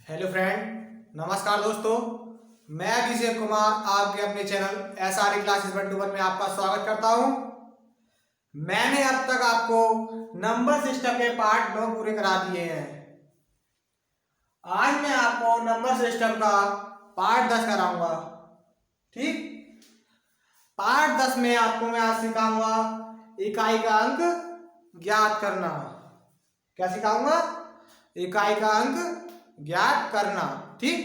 Hello friend, नमस्कार दोस्तों। मैं अभिषेक कुमार आपके अपने चैनल SRE क्लासेस 1 में आपका स्वागत करता हूं। मैंने अब तक आपको नंबर सिस्टम के पार्ट 9 पूरे करा दिए हैं। आज मैं आपको नंबर सिस्टम का पार्ट 10 कराऊंगा। ठीक, पार्ट 10 में आपको मैं आज सिखाऊंगा इकाई का अंक ज्ञात करना। क्या सिखाऊंगा? इकाई का अंक ज्ञात करना। ठीक,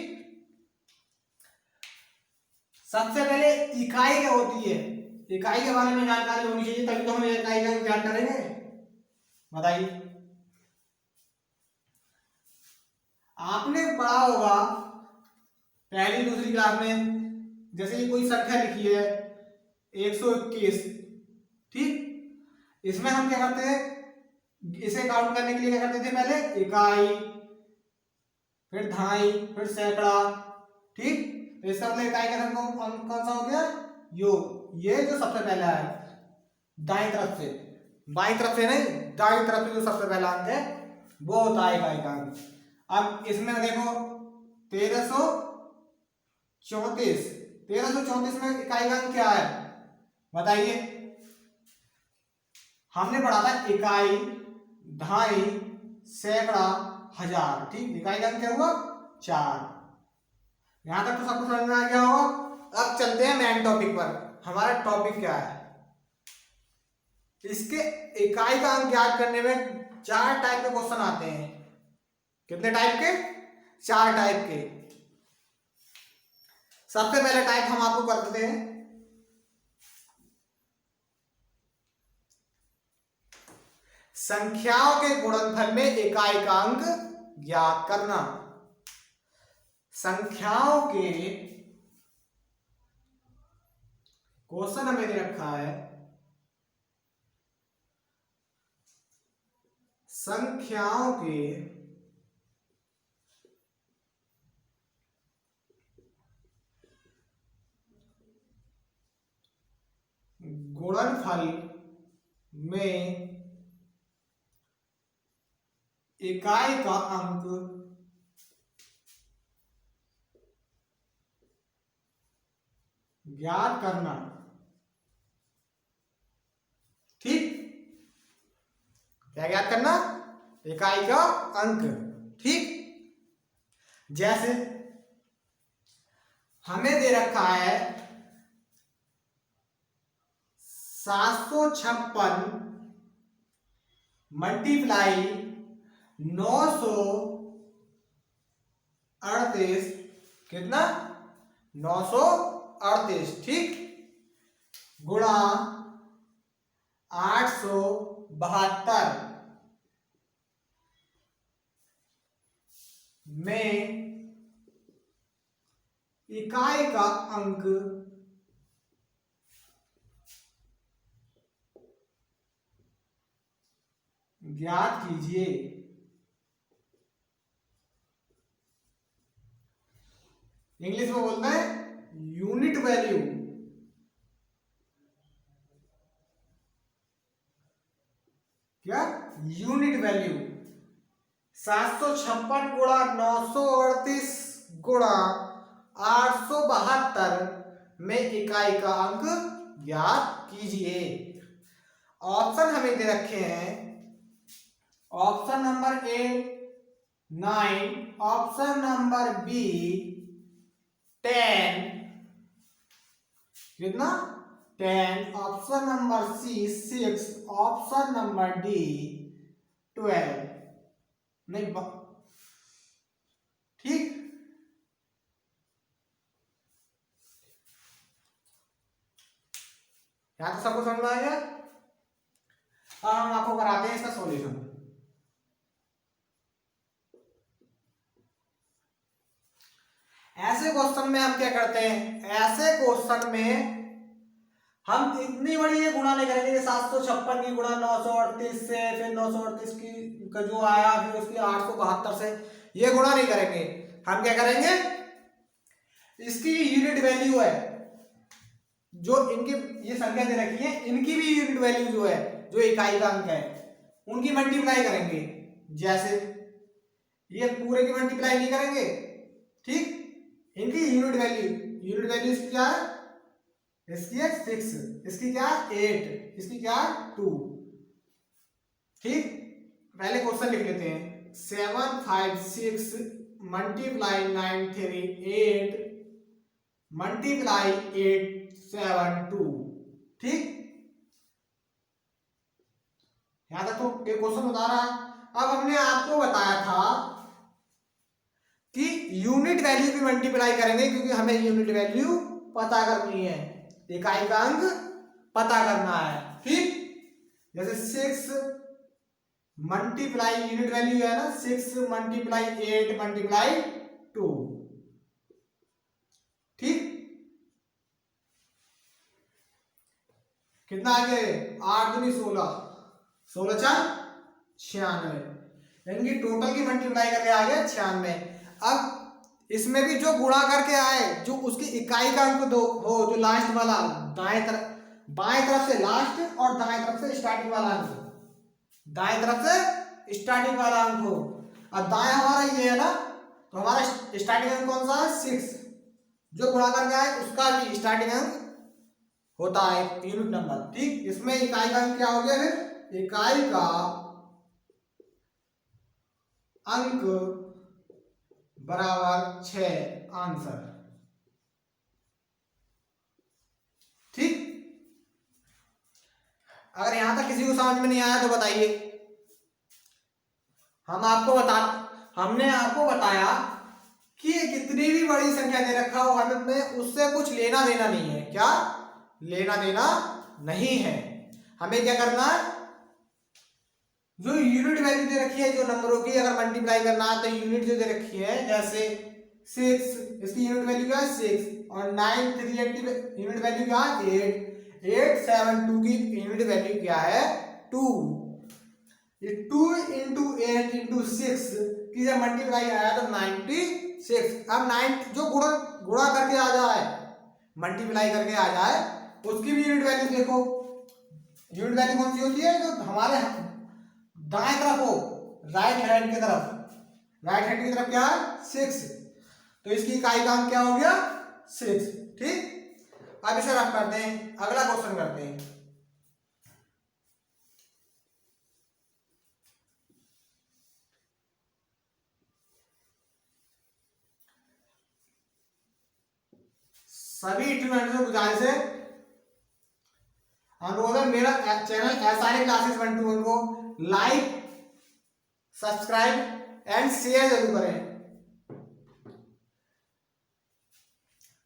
सबसे पहले इकाई क्या होती है, इकाई के बारे में जानकारी होनी चाहिए, तभी तो हम इकाई का ज्ञात करेंगे। बताइए, आपने पढ़ा होगा पहली दूसरी क्लास में, जैसे कि कोई संख्या लिखी है 121। ठीक, इसमें हम क्या करते हैं, इसे काउंट करने के लिए क्या करते थे? पहले इकाई, फिर दहाई, फिर सैकड़ा। ठीक, इसका मतलब इकाई का अंक कौन सा हो गया? योग। ये जो सबसे पहला है दाईं तरफ से, बाईं तरफ से नहीं, दाईं तरफ से जो सबसे पहला अंक है वो होता है इकाई का अंक। अब इसमें देखो 1334, 1334 में इकाई का अंक क्या है बताइए? हमने पढ़ा था इकाई, दहाई, सैकड़ा, हजार। ठीक, इकाई का अंक क्या हुआ? 4। यहां तक तो सबको समझ में आ गया होगा। अब चलते हैं मेन टॉपिक पर। हमारा टॉपिक क्या है? इसके इकाई का अंक ज्ञात करने में 4 टाइप के क्वेश्चन आते हैं। कितने टाइप के? 4 टाइप के। सबसे पहले टाइप हम आपको कर देते हैं, संख्याओं के गुणनफल में इकाई का अंक ज्ञात करना। संख्याओं के क्वेश्चन हमें दे रखा है, संख्याओं के गुणनफल में इकाई का अंक ज्ञात करना। ठीक, क्या ज्ञात करना? इकाई का अंक। ठीक, जैसे हमें दे रखा है 756 मल्टीप्लाई 938। कितना? 938। ठीक, गुणा 872 में इकाई का अंक ज्ञात कीजिए। इंग्लिश में बोलते हैं यूनिट वैल्यू। क्या? Unit value. 756 गुणा 938 गुणा 872 में इकाई का अंक ज्ञात कीजिए। ऑप्शन हमें दे रखे हैं, option number A 9, option number B 10। कितना? 10, option number C 6, option number D 12। नहीं, ठीक, यहां तो सबको समझ में आ गया। अब हम आपको कराते हैं इसका सॉल्यूशन। ऐसे क्वेश्चन में हम क्या करते हैं, ऐसे क्वेश्चन में हम इतनी बड़ी ये गुणा नहीं करेंगे। 756 की गुणा 938 से, फिर 938 की का जो आया, फिर उसकी 872 से, ये गुणा नहीं करेंगे। हम क्या करेंगे, इसकी यूनिट वैल्यू है जो इनकी ये संख्या दे रखी है, इनकी भी यूनिट वैल्यू जो है, जो इकाई का अंक है, उनकी मल्टीप्लाई करेंगे। जैसे ये पूरे की मल्टीप्लाई नहीं करेंगे, ठीक, इनकी यूनिट वैल्यू इसकी क्या है, इसकी है 6, इसकी क्या है 8, इसकी क्या है 2, ठीक। पहले क्वेश्चन लिख लेते हैं, 7 5 6 मल्टीप्लाई 9 3 8 मल्टीप्लाई 8 7 2, ठीक। यहां तक तो ये क्वेश्चन बता रहा है। अब हमने आपको बताया था कि यूनिट वैल्यू की मल्टीप्लाई करेंगे, क्योंकि हमें यूनिट वैल्यू पता करनी है, इकाई का अंक पता करना है, ठीक। जैसे 6 मल्टीप्लाई यूनिट वैल्यू है ना 6 मल्टीप्लाई 8 मल्टीप्लाई 2, ठीक। कितना आ गया, 8 दूनी 16, 16 4 96, इनकी टोटल की मल्टीप्लाई करके आ गया 96। अब इसमें भी जो गुणा करके आए, जो उसकी इकाई का अंक दो हो, जो लास्ट वाला दाएं तरफ, बाएं तरफ से लास्ट और दाएं तरफ से स्टार्टिंग वाला अंक, दाएं तरफ से स्टार्टिंग वाला अंक हो। अब दाएं हमारा ये है ना, तो हमारा स्टार्टिंग अंक कौन सा है 6, जो गुणा करके आए उसका भी स्टार्टिंग अंक होता है यूनिट नंबर, ठीक। इसमें इकाई का अंक क्या हो गया, फिर इकाई का अंक बराबर 6, आंसर, ठीक। अगर यहां तक किसी को समझ में नहीं आया तो बताइए। हमने आपको बताया कि कितनी भी बड़ी संख्या दे रखा हो हमें उससे कुछ लेना देना नहीं है, क्या लेना देना नहीं है। हमें क्या करना है, जो यूनिट वैल्यू दे रखी है, जो नंबरों की अगर मल्टीप्लाई करना है तो यूनिट जो दे रखी है, जैसे 6 इसकी यूनिट वैल्यू क्या है 6, और 9 3 8 की यूनिट वैल्यू क्या है 8, 8 7 2 की यूनिट वैल्यू क्या है 2। ये 2 इंटू 8 इंटू 6 की जब मल्टीप्लाई आया तो 96। अब 9 जो गुणा करके आ जाए, मल्टीप्लाई करके आ जाए, उसकी भी यूनिट वैल्यू देखो। यूनिट वैल्यू कौन सी होती है, जो हमारे दाएं तरफ हो, राइट हैंड की तरफ, राइट हैंड की तरफ क्या है 6, तो इसकी इकाई का अंक क्या हो गया 6, ठीक। अब इसे रख करते हैं, अगला क्वेश्चन करते हैं। सभी स्टूडेंट्स को गुजारिश है, अनुरोध है, मेरा चैनल SRA क्लासेस 1 to 1 को लाइक सब्सक्राइब एंड शेयर जरूर करें,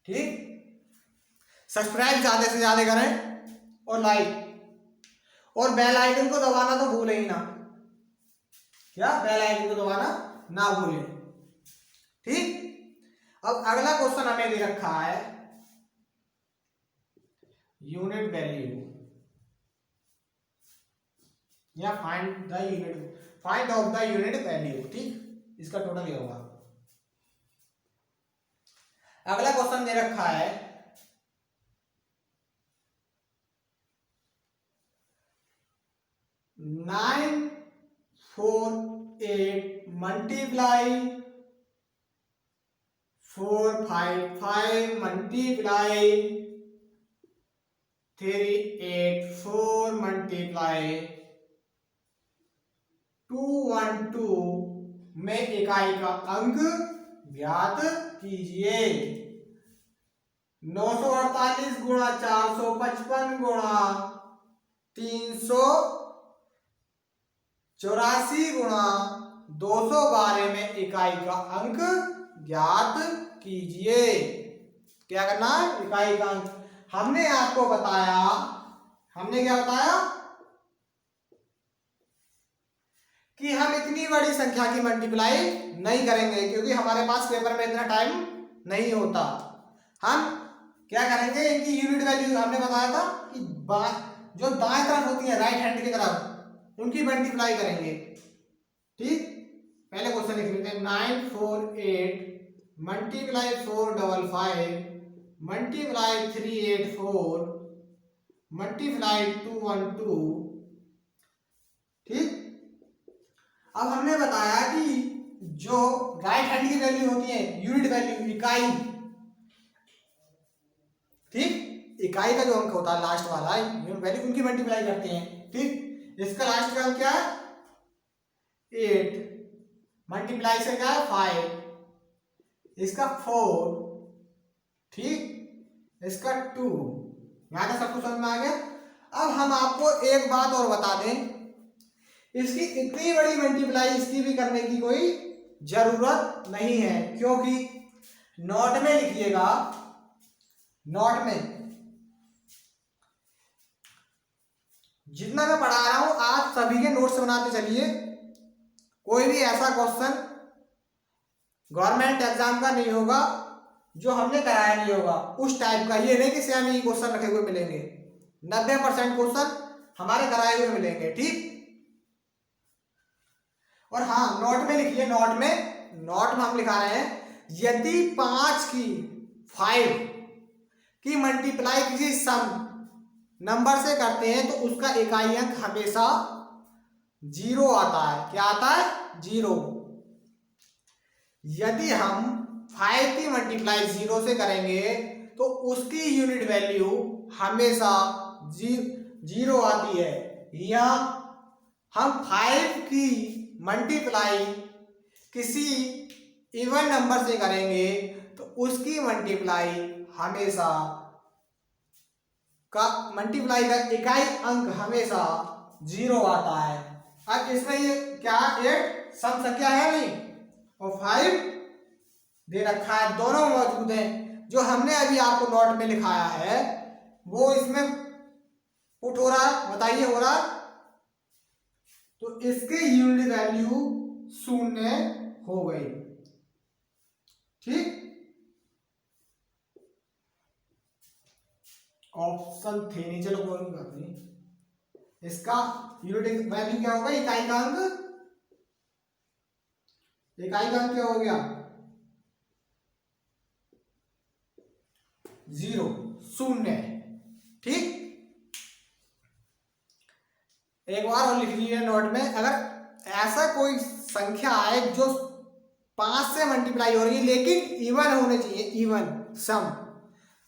ठीक। सब्सक्राइब ज्यादा से ज्यादा करें और लाइक, और बेल आइकन को दबाना तो भूलें ही ना, क्या बेल आइकन को दबाना ना भूलें, ठीक। अब अगला क्वेश्चन हमें दे रखा है यूनिट वैल्यू या find out the unit value, ठीक। इसका टोटल ये होगा। अगला क्वेश्चन दे रखा है 9 4 8 मल्टीप्लाई 4 5 5 मल्टीप्लाई 3 8 4 मल्टीप्लाई 2 1 2 में इकाई का अंक ज्ञात कीजिए। 948 गुणा 455 गुणा 384 गुणा 212 में इकाई का अंक ज्ञात कीजिए। क्या करना है, इकाई का अंक। हमने आपको बताया, हमने क्या बताया कि हम इतनी बड़ी संख्या की मल्टीप्लाई नहीं करेंगे, क्योंकि हमारे पास पेपर में इतना टाइम नहीं होता। हम क्या करेंगे, इनकी यूनिट वैल्यू हमने बताया था कि जो दाएं तरफ होती है, राइट हैंड की तरफ, उनकी मल्टीप्लाई करेंगे, ठीक। पहले क्वेश्चन लिख लेते हैं, 9 4 8 मल्टीप्लाई 4 5 5 मल्टीप्लाई 3 8 4 मल्टीप्लाई 2 1 2, ठीक। अब हमने बताया कि जो राइट हैंड की वैल्यू होती है यूनिट वैल्यू, इकाई, ठीक, इकाई का जो अंक होता है लास्ट वाला यूनिट वैल्यू, उनकी मल्टीप्लाई करते हैं, ठीक। इसका लास्ट का अंक क्या है 8, मल्टीप्लाई से क्या है 5, इसका 4, ठीक, इसका 2। यहां तक सब कुछ समझ में आ गया। अब हम आपको एक बात और बता दें, इसकी इतनी बड़ी मल्टीप्लाई इसकी भी करने की कोई जरूरत नहीं है, क्योंकि नोट में लिखिएगा, नोट में जितना मैं पढ़ा रहा हूं आज सभी के नोट्स बनाते चलिए। कोई भी ऐसा क्वेश्चन गवर्नमेंट एग्जाम का नहीं होगा जो हमने कराया नहीं होगा उस टाइप का। ये नहीं कि सेम ही क्वेश्चन रखे हुए मिलेंगे, 90% क्वेश्चन हमारे कराए हुए मिलेंगे, ठीक। और हाँ, नोट में लिखिए, नोट में हम लिखा रहे हैं, यदि 5 की मल्टीप्लाई किसी सम नंबर से करते हैं तो उसका इकाई अंक हमेशा 0 आता है। क्या आता है 0। यदि हम 5 की मल्टीप्लाई 0 से करेंगे तो उसकी यूनिट वैल्यू हमेशा 0 आती है। या हम 5 की मल्टीप्लाई किसी इवन नंबर से करेंगे तो उसकी मल्टीप्लाई हमेशा का इकाई अंक हमेशा 0 आता है। अब इसमें ये क्या 8 सम संख्या है नहीं और 5 दे रखा है, दोनों मौजूद हैं। जो हमने अभी आपको नोट में लिखाया है वो इसमें पुट हो रहा है, बताइए हो रहा। तो इसकी यूनिट वैल्यू 0 हो गई, ठीक। ऑप्शन थे नहीं, चलो कोई बात नहीं। इसका यूनिट वैल्यू क्या होगा, इकाई का अंक क्या हो गया 0, ठीक। एक बार और लिख लीजिए नोट में, अगर ऐसा कोई संख्या आए जो 5 से मल्टीप्लाई हो रही है लेकिन इवन होने चाहिए, इवन सम,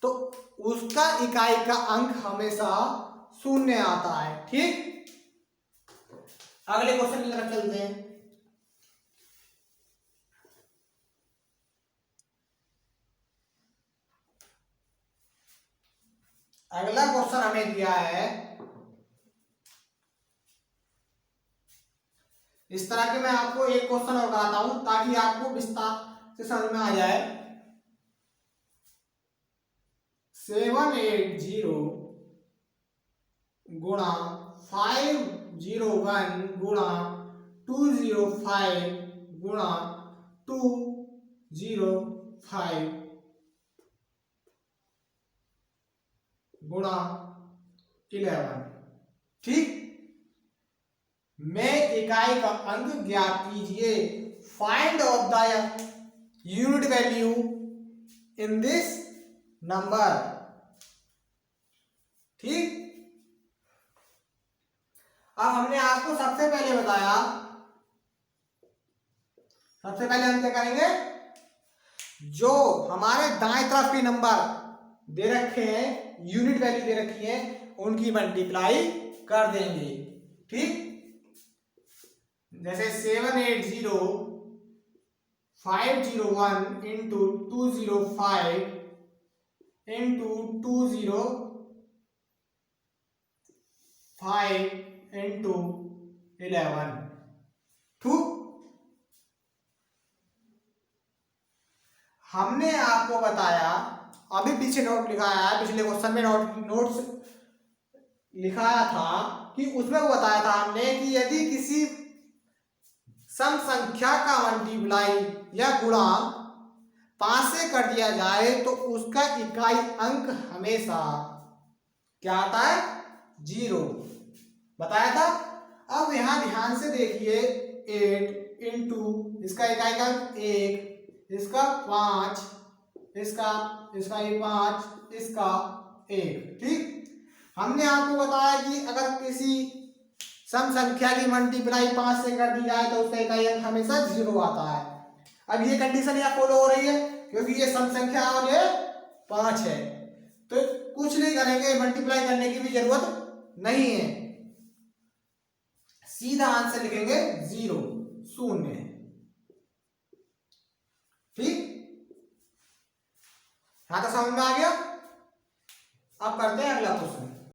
तो उसका इकाई का अंक हमेशा 0 आता है, ठीक। अगले क्वेश्चन की तरफ चलते हैं। अगला क्वेश्चन हमें दिया है इस तरह के, मैं आपको एक क्वेश्चन और कराता हूं ताकि आपको विस्तार से समझ में आ जाए। 780 गुणा 501 गुणा 205 गुणा 205 गुणा 11, ठीक। में इकाई का अंक ज्ञात कीजिए। Find out the unit value in this number, ठीक। अब हमने आपको सबसे पहले बताया, सबसे पहले हम क्या करेंगे, जो हमारे दाएं तरफ के नंबर दे रखे हैं, यूनिट वैल्यू दे रखी है, उनकी मल्टीप्लाई कर देंगे, ठीक। जैसे 780 501 इंटू 205 इंटू 205 इंटू 11, ठीक। हमने आपको बताया, अभी पीछे नोट लिखाया है, पिछले क्वेश्चन में नोट्स लिखाया था कि उसमें वो बताया था हमने कि यदि किसी सम संख्या का मल्टीप्लाई या गुणा 5 से कर दिया जाए तो उसका इकाई अंक हमेशा क्या आता है 0, बताया था। अब यहां ध्यान से देखिए, 8 इंटू इसका इकाई का अंक 1, इसका 5, इसका 5, इसका 1, ठीक। हमने आपको बताया कि अगर किसी सम संख्या की मल्टीप्लाई 5 से कर दी जाए तो उसका इकाई अंक हमेशा 0 आता है। अब ये कंडीशन यहाँ फॉलो हो रही है क्योंकि ये सम संख्या और ये 5 है, तो कुछ नहीं करेंगे, मल्टीप्लाई करने की भी जरूरत नहीं है, सीधा आंसर लिखेंगे 0, 0। ठीक, हाँ तो समझ में आ गया।